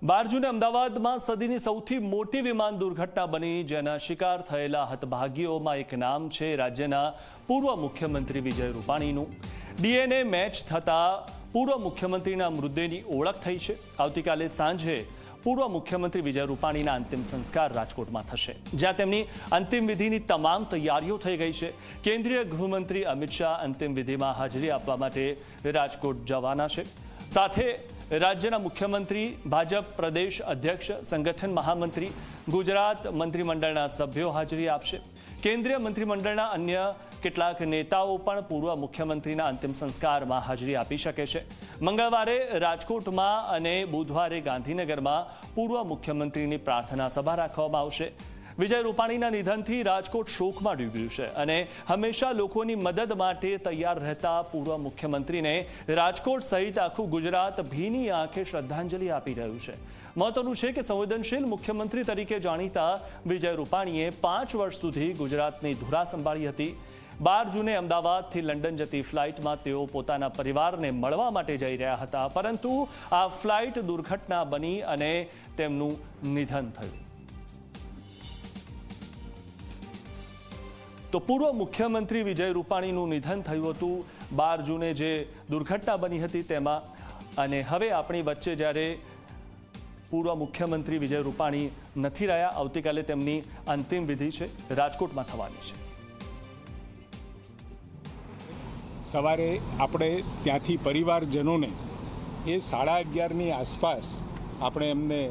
12 જૂને અમદાવાદમાં સદીની સૌથી મોટી વિમાન દુર્ઘટના બની, જેના શિકાર થયેલા હતભાગીઓમાં એક નામ છે રાજ્યના પૂર્વ મુખ્યમંત્રી વિજય રૂપાણીનું। ડીએનએ મેચ થતા પૂર્વ મુખ્યમંત્રીના મૃતદેહની ઓળખ થઈ છે। આવતીકાલે સાંજે પૂર્વ મુખ્યમંત્રી વિજય રૂપાણીના અંતિમ સંસ્કાર રાજકોટમાં થશે, જ્યાં તેમની અંતિમ વિધિની તમામ તૈયારીઓ થઈ ગઈ છે। કેન્દ્રીય ગૃહમંત્રી અમિત શાહ અંતિમ વિધિમાં હાજરી આપવા માટે રાજકોટ જવાના છે। સાથે રાજ્યના મુખ્યમંત્રી, ભાજપ પ્રદેશ અધ્યક્ષ, સંગઠન મહામંત્રી, ગુજરાત મંત્રીમંડળના સભ્યો હાજરી આપશે। કેન્દ્રીય મંત્રીમંડળના અન્ય કેટલાક નેતાઓ પણ પૂર્વ મુખ્યમંત્રીના અંતિમ સંસ્કારમાં હાજરી આપી શકે છે। મંગળવારે રાજકોટમાં અને બુધવારે ગાંધીનગરમાં પૂર્વ મુખ્યમંત્રીની પ્રાર્થના સભા રાખવામાં આવશે। વિજય રૂપાણીના નિધનથી રાજકોટ શોકમાં ડૂબ્યું છે અને હંમેશા લોકોની મદદ માટે તૈયાર રહેતા પૂર્વ મુખ્યમંત્રીને રાજકોટ સહિત આખું ગુજરાત ભીની આંખે શ્રદ્ધાંજલિ આપી રહ્યું છે। મહત્વનું છે કે સંવેદનશીલ મુખ્યમંત્રી તરીકે જાણીતા વિજય રૂપાણીએ 5 વર્ષ સુધી ગુજરાતની ધુરા સંભાળી હતી। 12 જૂને અમદાવાદથી લંડન જતી ફ્લાઇટમાં તેઓ પોતાના પરિવારને મળવા માટે જઈ રહ્યા હતા, પરંતુ આ ફ્લાઇટ દુર્ઘટના બની અને તેમનું નિધન થયું। તો પૂર્વ મુખ્યમંત્રી વિજય રૂપાણીનું નિધન થયું હતું 12 જૂને જે દુર્ઘટના બની હતી તેમાં, અને હવે આપણી વચ્ચે જ્યારે પૂર્વ મુખ્યમંત્રી વિજય રૂપાણી નથી રહ્યા, આવતીકાલે તેમની અંતિમ વિધિ છે રાજકોટમાં થવાની છે। સવારે આપણે ત્યાંથી પરિવારજનોને એ 11:30ની આસપાસ આપણે એમને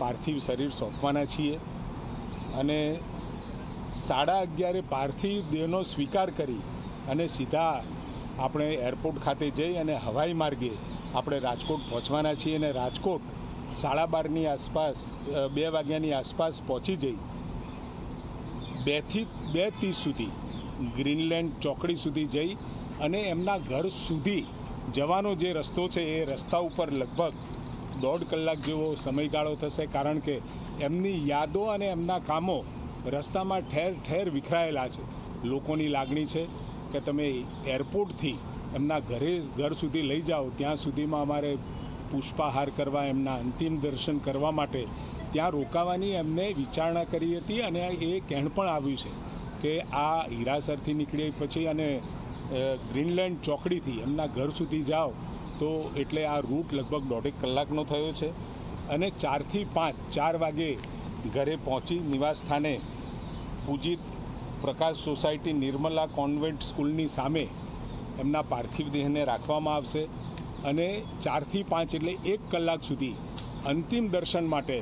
પાર્થિવ શરીર સોંપવાના છીએ અને 11:30 પાર્થિવ દેહનો સ્વીકાર કરી અને સીધા આપણે એરપોર્ટ ખાતે જઈ અને હવાઈ માર્ગે આપણે રાજકોટ પહોંચવાના છીએ અને રાજકોટ 12:30ની આસપાસ 2 વાગ્યાની આસપાસ પહોંચી જઈ 2 થી 2:30 સુધી ગ્રીનલેન્ડ ચોકડી સુધી જઈ અને એમના ઘર સુધી જવાનો જે રસ્તો છે એ રસ્તા ઉપર લગભગ 1.5 કલાક જેવો સમયગાળો થશે, કારણ કે એમની યાદો અને એમના કામો રસ્તામાં ઠેર ઠેર વિખરાયેલા છે। લોકોની લાગણી છે કે તમે એરપોર્ટથી એમના ઘર સુધી લઈ જાઓ, ત્યાં સુધીમાં અમારે પુષ્પાહાર કરવા, એમના અંતિમ દર્શન કરવા માટે ત્યાં રોકાવાની એમને વિચારણા કરી હતી અને એ કહેણ પણ આવ્યું છે કે આ હીરાસરથી નીકળી પછી અને ગ્રીનલેન્ડ ચોકડીથી એમના ઘર સુધી જાઓ તો એટલે આ રૂટ લગભગ 1.5 કલાકનો થયો છે અને 4 થી 5 4 વાગે ઘરે પહોંચી નિવાસસ્થાને પૂજિત પ્રકાશ સોસાયટી નિર્મલા કોન્વેન્ટ સ્કૂલની સામે એમના પાર્થિવ દેહને રાખવામાં આવશે અને 4 થી 5 એટલે 1 કલાક સુધી અંતિમ દર્શન માટે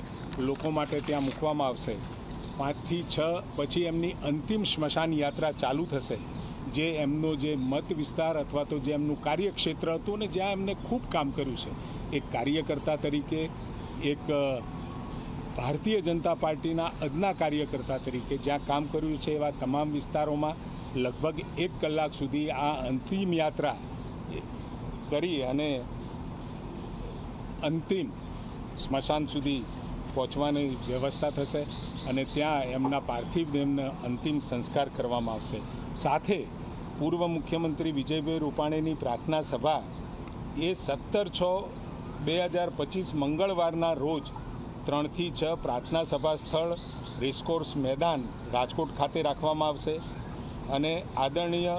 લોકો માટે ત્યાં મૂકવામાં આવશે। 5 થી 6 પછી એમની અંતિમ સ્મશાન યાત્રા ચાલુ થશે, જે એમનો જે મત વિસ્તાર અથવા તો જે એમનું કાર્યક્ષેત્ર હતું ને જ્યાં એમને ખૂબ કામ કર્યું છે, એક કાર્યકર્તા તરીકે, એક ભારતીય જનતા પાર્ટીના અદના કાર્યકર્તા તરીકે જ્યાં કામ કર્યું છે એવા તમામ વિસ્તારોમાં લગભગ 1 કલાક સુધી આ અંતિમ યાત્રા કરી અને અંતિમ સ્મશાન સુધી પહોંચવાની વ્યવસ્થા થશે અને ત્યાં એમના પાર્થિવ દેહનો અંતિમ સંસ્કાર કરવામાં આવશે। સાથે પૂર્વ મુખ્યમંત્રી વિજયભાઈ રૂપાણીની પ્રાર્થના સભા એ 17/6/2025 મંગળવારના રોજ 3 થી 6 પ્રાર્થના સભા સ્થળ રેસકોર્સ મેદાન રાજકોટ ખાતે રાખવામાં આવશે અને આદરણીય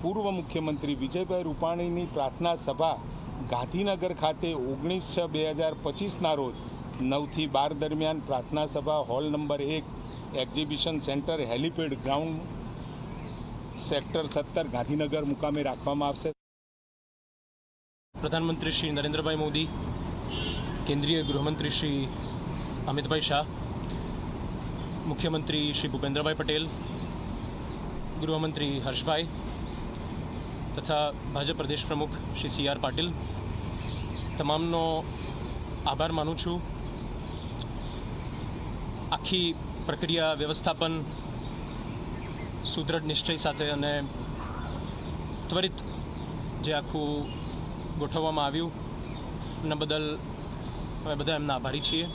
પૂર્વ મુખ્યમંત્રી વિજયભાઈ રૂપાણીની પ્રાર્થના સભા ગાંધીનગર ખાતે 19/6/2025ના રોજ 9 થી 12 દરમિયાન પ્રાર્થના સભા hall number 1 exhibition centre helipad ground sector 17 Gandhinagar મુકામે રાખવામાં આવશે। પ્રધાનમંત્રી શ્રી નરેન્દ્રભાઈ મોદી, કેન્દ્રીય ગૃહમંત્રી શ્રી અમિતભાઈ શાહ, મુખ્યમંત્રી શ્રી ભૂપેન્દ્રભાઈ પટેલ, ગૃહમંત્રી હર્ષભાઈ તથા ભાજપ પ્રદેશ પ્રમુખ શ્રી CR પાટીલ, તમામનો આભાર માનું છું। આખી પ્રક્રિયા વ્યવસ્થાપન સુદૃઢ નિશ્ચય સાથે અને ત્વરિત જે આખું ગોઠવવામાં આવ્યું એના બદલ અમે બધા એમના આભારી છીએ।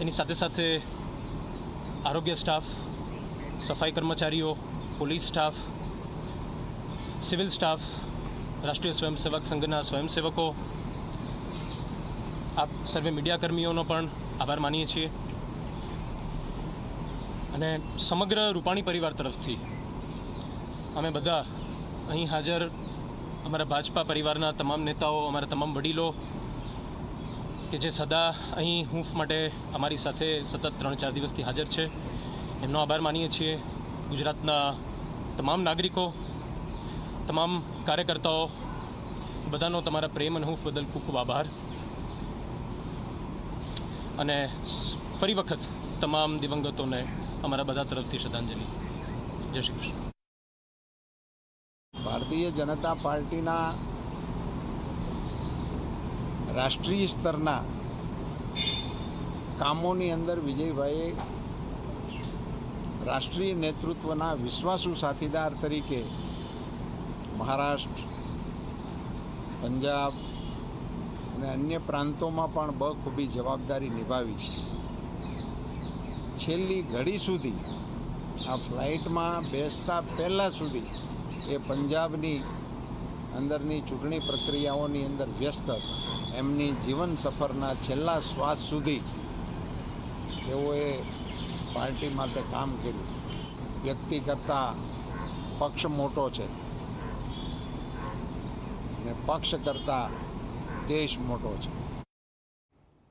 એની સાથે સાથે આરોગ્ય સ્ટાફ, સફાઈ કર્મચારીઓ, પોલીસ સ્ટાફ, સિવિલ સ્ટાફ, રાષ્ટ્રીય સ્વયંસેવક સંઘના સ્વયંસેવકો, આપ સર્વે મીડિયાકર્મીઓનો પણ આભાર માનીએ છીએ અને સમગ્ર રૂપાણી પરિવાર તરફથી અમે બધા અહીં હાજર અમારા ભાજપા પરિવારના તમામ નેતાઓ, અમારા તમામ વડીલો કે જે સદા અહીં હૂંફ માટે અમારી સાથે સતત 3-4 દિવસથી હાજર છે, એમનો આભાર માનીએ છીએ. ગુજરાતના તમામ નાગરિકો, તમામ કાર્યકર્તાઓ, બધાનો તમારા પ્રેમ અને હૂંફ બદલ ખૂબ ખૂબ આભાર. અને ફરી વખત તમામ દિવંગતોને અમારા બધા તરફથી શ્રદ્ધાંજલિ. જય શ્રી કૃષ્ણ. ભારતીય જનતા પાર્ટીના રાષ્ટ્રીય સ્તરના કામોની અંદર વિજયભાઈએ રાષ્ટ્રીય નેતૃત્વના વિશ્વાસુ સાથીદાર તરીકે મહારાષ્ટ્ર, પંજાબ અને અન્ય પ્રાંતોમાં પણ બખૂબી જવાબદારી નિભાવી છે. છેલ્લી ઘડી સુધી આ ફ્લાઇટમાં બેસતા પહેલાં સુધી એ પંજાબની અંદરની ચૂંટણી પ્રક્રિયાઓની અંદર વ્યસ્ત હતા. એમની જીવન સફરના છેલ્લા શ્વાસ સુધી તેઓએ પાર્ટી માટે કામ કર્યું. વ્યક્તિ કરતાં પક્ષ મોટો છે ને પક્ષ કરતાં દેશ મોટો છે.